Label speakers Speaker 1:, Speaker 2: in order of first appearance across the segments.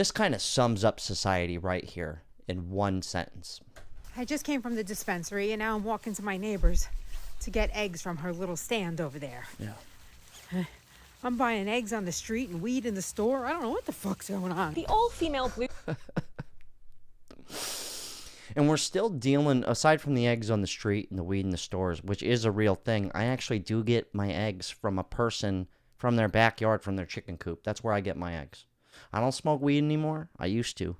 Speaker 1: This kind of sums up society right here in one sentence.
Speaker 2: I just came from the dispensary and now I'm walking to my neighbor's to get eggs from her little stand over there.
Speaker 1: Yeah.
Speaker 2: I'm buying eggs on the street and weed in the store. I don't know what the fuck's going on.
Speaker 3: The all-female blue...
Speaker 1: And we're still dealing, aside from the eggs on the street and the weed in the stores, which is a real thing, I actually do get my eggs from a person from their backyard, from their chicken coop. That's where I get my eggs. I don't smoke weed anymore. I used to.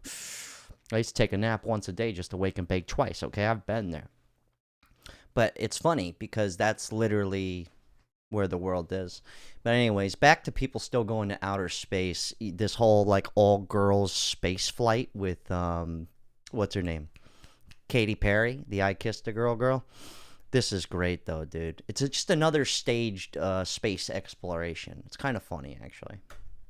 Speaker 1: I used to take a nap once a day just to wake and bake twice, okay? I've been there. But it's funny because that's literally where the world is. But anyways, back to people still going to outer space. This whole, like, all-girls space flight with, what's her name? Katy Perry, the I Kissed a Girl. This is great, though, dude. It's just another staged space exploration. It's kind of funny, actually.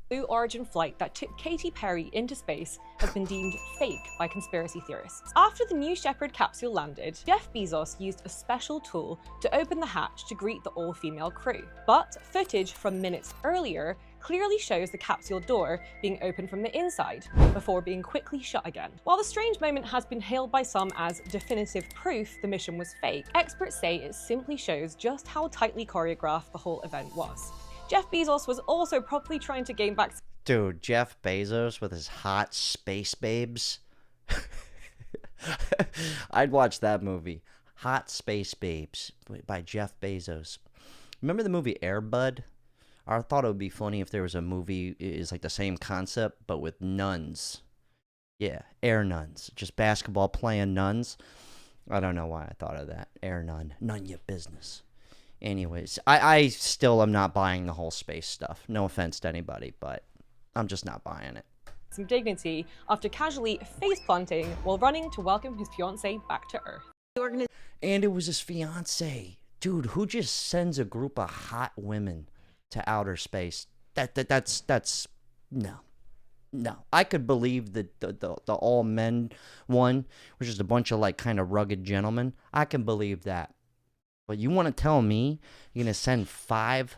Speaker 3: Blue Origin flight that took Katy Perry into space has been deemed fake by conspiracy theorists. After the New Shepard capsule landed, Jeff Bezos used a special tool to open the hatch to greet the all-female crew. But footage from minutes earlier clearly shows the capsule door being opened from the inside, before being quickly shut again. While the strange moment has been hailed by some as definitive proof the mission was fake, experts say it simply shows just how tightly choreographed the whole event was. Jeff Bezos was also probably trying to gain back...
Speaker 1: Dude, Jeff Bezos with his hot space babes. I'd watch that movie. Hot Space Babes by Jeff Bezos. Remember the movie Air Bud? I thought it would be funny if there was a movie is like the same concept, but with nuns. Yeah, air nuns. Just basketball playing nuns. I don't know why I thought of that. Air nun. None your business. Anyways, I still am not buying the whole space stuff. No offense to anybody, but I'm just not buying it.
Speaker 3: Some dignity after casually face-planting while running to welcome his fiancée back to Earth.
Speaker 1: And it was his fiancée. Dude, who just sends a group of hot women to outer space? That's no. I could believe the all men one, which is a bunch of like kind of rugged gentlemen. I can believe that. But you want to tell me you're going to send 5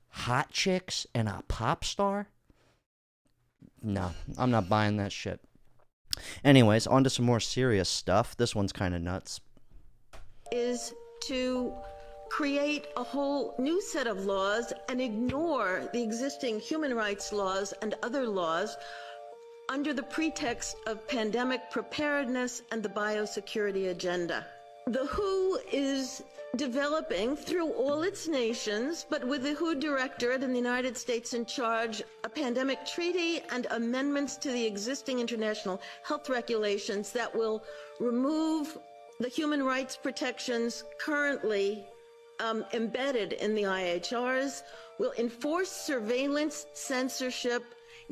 Speaker 1: hot chicks and a pop star? No, I'm not buying that shit. Anyways, on to some more serious stuff. This one's kind of nuts.
Speaker 4: Is to create a whole new set of laws and ignore the existing human rights laws and other laws under the pretext of pandemic preparedness and the biosecurity agenda. The WHO is developing through all its nations, but with the WHO Directorate and the United States in charge, a pandemic treaty and amendments to the existing international health regulations that will remove the human rights protections currently embedded in the IHRs, will enforce surveillance, censorship,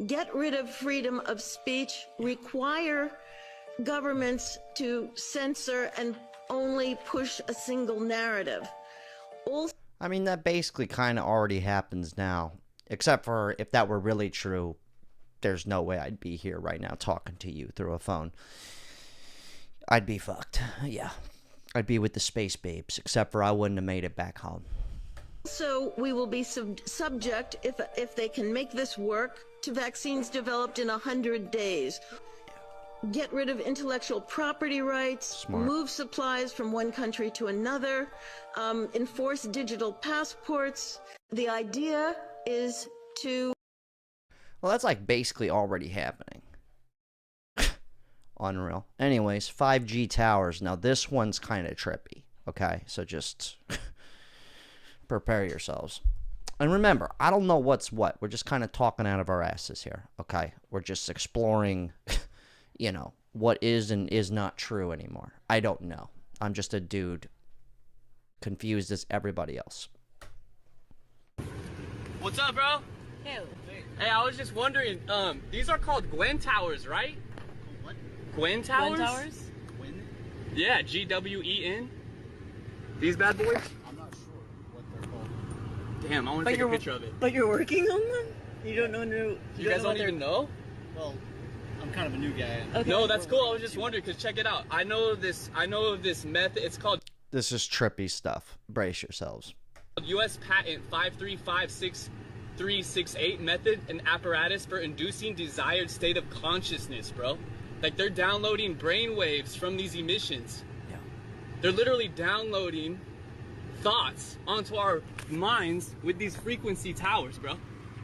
Speaker 4: get rid of freedom of speech, require governments to censor and only push a single narrative.
Speaker 1: I mean, that basically kind of already happens now. Except for if that were really true, there's no way I'd be here right now talking to you through a phone. I'd be fucked. Yeah. I'd be with the space babes, except for I wouldn't have made it back home.
Speaker 4: So we will be subject, if they can make this work, to vaccines developed in 100 days. Get rid of intellectual property rights,
Speaker 1: Smart.
Speaker 4: Move supplies from one country to another, enforce digital passports. The idea is to...
Speaker 1: Well, that's like basically already happening. Unreal. Anyways, 5G towers. Now, this one's kind of trippy, okay? So just prepare yourselves. And remember, I don't know what's what. We're just kind of talking out of our asses here, okay? We're just exploring... you know, what is and is not true anymore. I don't know. I'm just a dude confused as everybody else.
Speaker 5: What's up, bro?
Speaker 4: Hey,
Speaker 5: I was just wondering, these are called Gwen Towers, right?
Speaker 6: What?
Speaker 5: Gwen Towers?
Speaker 3: Gwen Towers?
Speaker 6: Gwen?
Speaker 5: Yeah, Gwen. These bad boys?
Speaker 6: I'm not sure what they're called.
Speaker 5: Damn, I want to take a picture of it.
Speaker 7: But you're working on them? You don't know.
Speaker 5: You guys don't even know?
Speaker 6: Well, I'm kind of a new guy.
Speaker 7: Okay.
Speaker 5: No, that's cool. I was just wondering, because check it out. I know of this method. It's called...
Speaker 1: This is trippy stuff. Brace yourselves.
Speaker 5: U.S. Patent 5356 5368 method and apparatus for inducing desired state of consciousness, bro. Like, they're downloading brain waves from these emissions.
Speaker 1: Yeah.
Speaker 5: They're literally downloading thoughts onto our minds with these frequency towers, bro.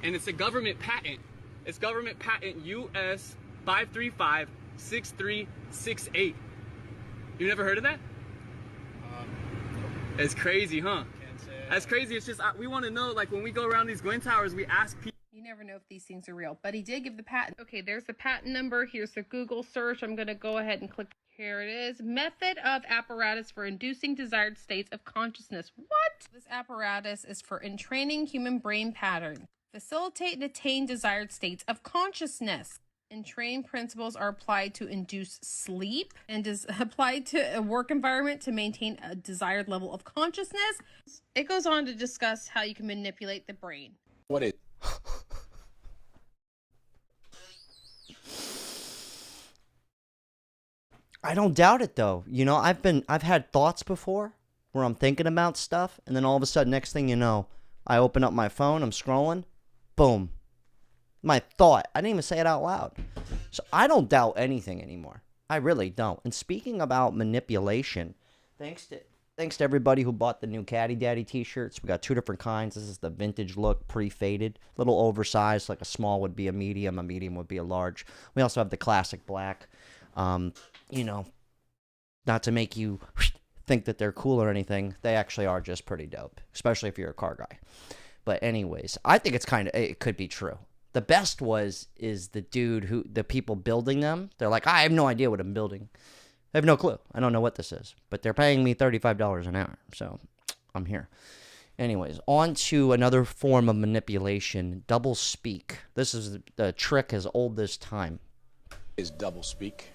Speaker 5: And it's a government patent. It's government patent US 5356368. You never heard of that? It's crazy, huh?
Speaker 6: Can't say
Speaker 5: That's crazy. It's just, we want to know, like, when we go around these Gwen Towers, we ask people.
Speaker 8: You never know if these things are real, but he did give the patent. Okay, there's the patent number. Here's the Google search. I'm going to go ahead and click. Here it is. Method of apparatus for inducing desired states of consciousness. What? This apparatus is for entraining human brain patterns. Facilitate and attain desired states of consciousness. Entrain principles are applied to induce sleep and is applied to a work environment to maintain a desired level of consciousness. It goes on to discuss how you can manipulate the brain.
Speaker 9: What is
Speaker 1: I don't doubt it though. You know, I've had thoughts before where I'm thinking about stuff, and then all of a sudden, next thing you know, I open up my phone, I'm scrolling, boom. My thought. I didn't even say it out loud. So I don't doubt anything anymore. I really don't. And speaking about manipulation, thanks to everybody who bought the new Caddy Daddy t-shirts. We got 2 different kinds. This is the vintage look, pre-faded, little oversized, like a small would be a medium would be a large. We also have the classic black. You know, not to make you think that they're cool or anything, they actually are just pretty dope, especially if you're a car guy. But anyways, I think it could be true. The best is the dude the people building them. They're like, I have no idea what I'm building. I have no clue. I don't know what this is, but they're paying me $35 an hour, so I'm here. Anyways, on to another form of manipulation, double speak. This is the trick as old as time.
Speaker 9: is double speak?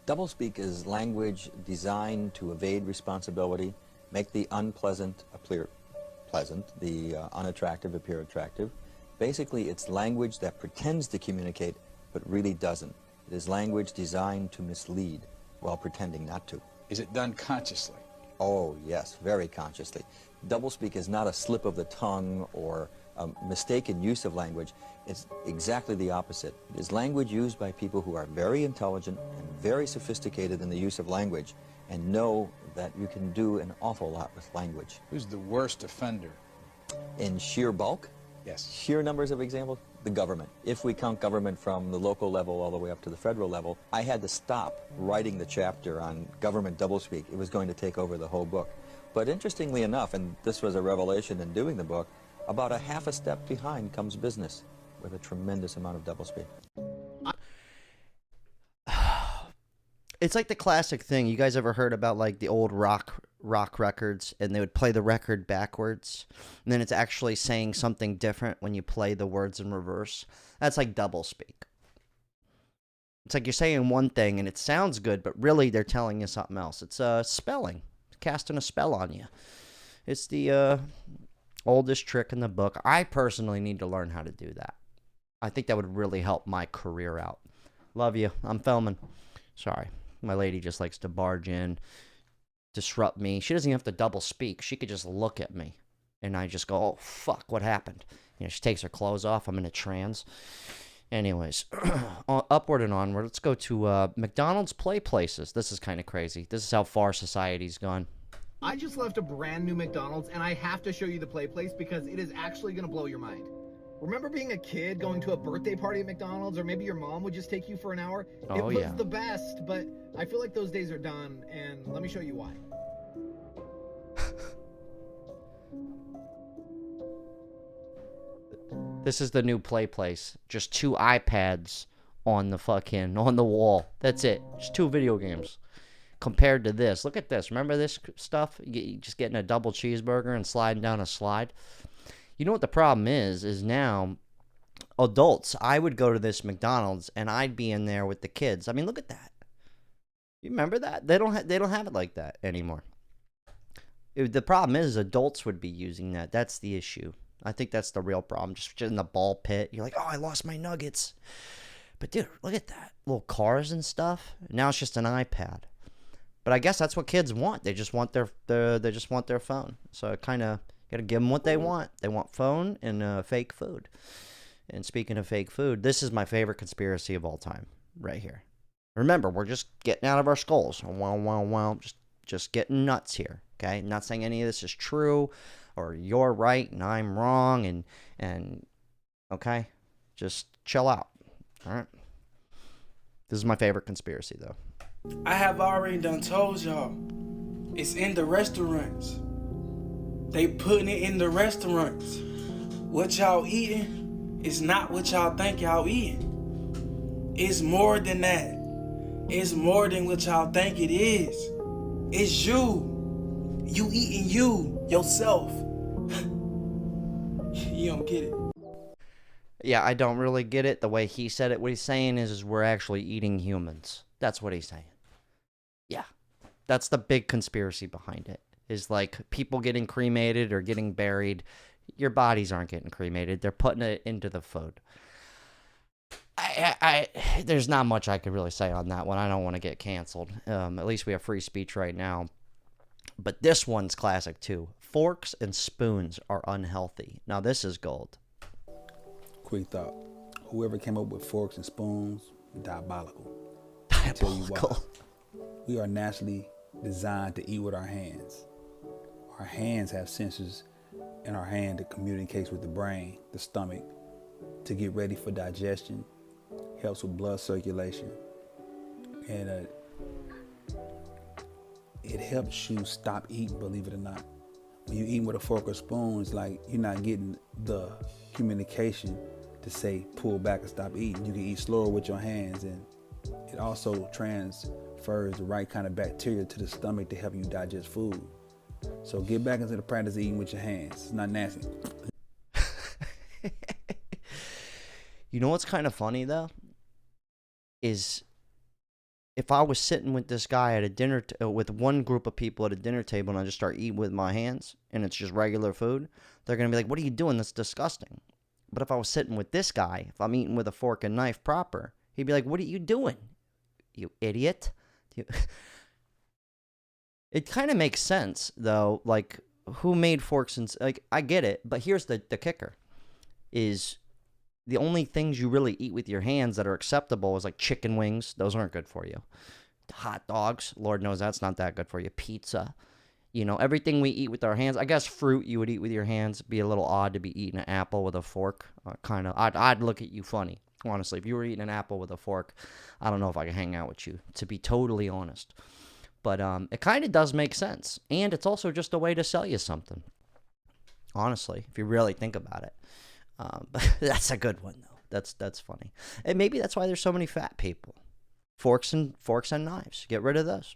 Speaker 10: Doublespeak is language designed to evade responsibility, make the unpleasant appear pleasant, the unattractive appear attractive. Basically, it's language that pretends to communicate, but really doesn't. It is language designed to mislead while pretending not to.
Speaker 9: Is it done consciously?
Speaker 10: Oh, yes, very consciously. Doublespeak is not a slip of the tongue or a mistaken use of language. It's exactly the opposite. It is language used by people who are very intelligent and very sophisticated in the use of language and know that you can do an awful lot with language.
Speaker 9: Who's the worst offender?
Speaker 10: In sheer bulk,
Speaker 9: Yes.
Speaker 10: sheer numbers of examples, the government. If we count government from the local level all the way up to the federal level, I had to stop writing the chapter on government doublespeak. It was going to take over the whole book. But interestingly enough, and this was a revelation in doing the book, about a half a step behind comes business with a tremendous amount of doublespeak.
Speaker 1: It's like the classic thing. You guys ever heard about like the old rock records, and they would play the record backwards, and then it's actually saying something different when you play the words in reverse? That's like doublespeak. It's like you're saying one thing and it sounds good, but really they're telling you something else. It's spelling, casting a spell on you. It's the oldest trick in the book. I personally need to learn how to do that. I think that would really help my career out. Love you. I'm filming. Sorry. My lady just likes to barge in, disrupt me. She doesn't even have to double speak. She could just look at me, and I just go, oh, fuck, what happened? You know, she takes her clothes off. I'm in a trance. Anyways, upward and onward. Let's go to McDonald's play places. This is kind of crazy. This is how far society's gone.
Speaker 11: I just left a brand new McDonald's, and I have to show you the play place because it is actually going to blow your mind. Remember being a kid going to a birthday party at McDonald's, or maybe your mom would just take you for an hour? It was the best, but I feel like those days are done, and let me show you why.
Speaker 1: This is the new play place. Just 2 iPads on the wall. That's it. Just 2 video games. Compared to this, look at this. Remember this stuff? You just getting a double cheeseburger and sliding down a slide. You know what the problem is now adults, I would go to this McDonald's and I'd be in there with the kids. I mean, look at that. You remember that? They don't have it like that anymore. The problem is adults would be using that. That's the issue. I think that's the real problem. Just in the ball pit, you're like, "Oh, I lost my nuggets." But dude, look at that. Little cars and stuff. Now it's just an iPad. But I guess that's what kids want. They just want their phone. So it kind of, Got to give them what they want. They want phone and fake food. And speaking of fake food, this is my favorite conspiracy of all time, right here. Remember, we're just getting out of our skulls. Wow. Just getting nuts here, okay? Not saying any of this is true, or you're right and I'm wrong, and okay? Just chill out, all right? This is my favorite conspiracy, though.
Speaker 12: I have already done told y'all. It's in the restaurants. They putting it in the restaurants. What y'all eating is not what y'all think y'all eating. It's more than that. It's more than what y'all think it is. It's you. You eating yourself. You don't get it.
Speaker 1: Yeah, I don't really get it. The way he said it, what he's saying is we're actually eating humans. That's what he's saying. Yeah. That's the big conspiracy behind it. Is like people getting cremated or getting buried. Your bodies aren't getting cremated. They're putting it into the food. There's not much I could really say on that one. I don't want to get canceled. At least we have free speech right now. But this one's classic too. Forks and spoons are unhealthy. Now this is gold.
Speaker 13: Quick thought. Whoever came up with forks and spoons, diabolical.
Speaker 1: Diabolical.
Speaker 13: I'll tell you why. We are naturally designed to eat with our hands. Our hands have sensors in our hand that communicates with the brain, the stomach, to get ready for digestion, helps with blood circulation, and it helps you stop eating, believe it or not. When you're eating with a fork or spoon, it's like you're not getting the communication to say pull back and stop eating. You can eat slower with your hands, and it also transfers the right kind of bacteria to the stomach to help you digest food. So get back into the practice of eating with your hands. It's not nasty.
Speaker 1: You know what's kind of funny, though? Is if I was sitting with this guy at a dinner, with one group of people at a dinner table, and I just start eating with my hands, and it's just regular food, they're going to be like, what are you doing? That's disgusting. But if I was sitting with this guy, if I'm eating with a fork and knife proper, he'd be like, what are you doing? You idiot. It kind of makes sense, though. Like, who made forks and... Like, I get it, but here's the kicker. Is the only things you really eat with your hands that are acceptable is, like, chicken wings. Those aren't good for you. Hot dogs. Lord knows that's not that good for you. Pizza. You know, everything we eat with our hands. I guess fruit you would eat with your hands. It'd be a little odd to be eating an apple with a fork. Kind of... I'd look at you funny, honestly. If you were eating an apple with a fork, I don't know if I could hang out with you, to be totally honest. But it kind of does make sense. And it's also just a way to sell you something. Honestly, if you really think about it. But that's a good one, though. That's funny. And maybe that's why there's so many fat people. Forks and knives. Get rid of those.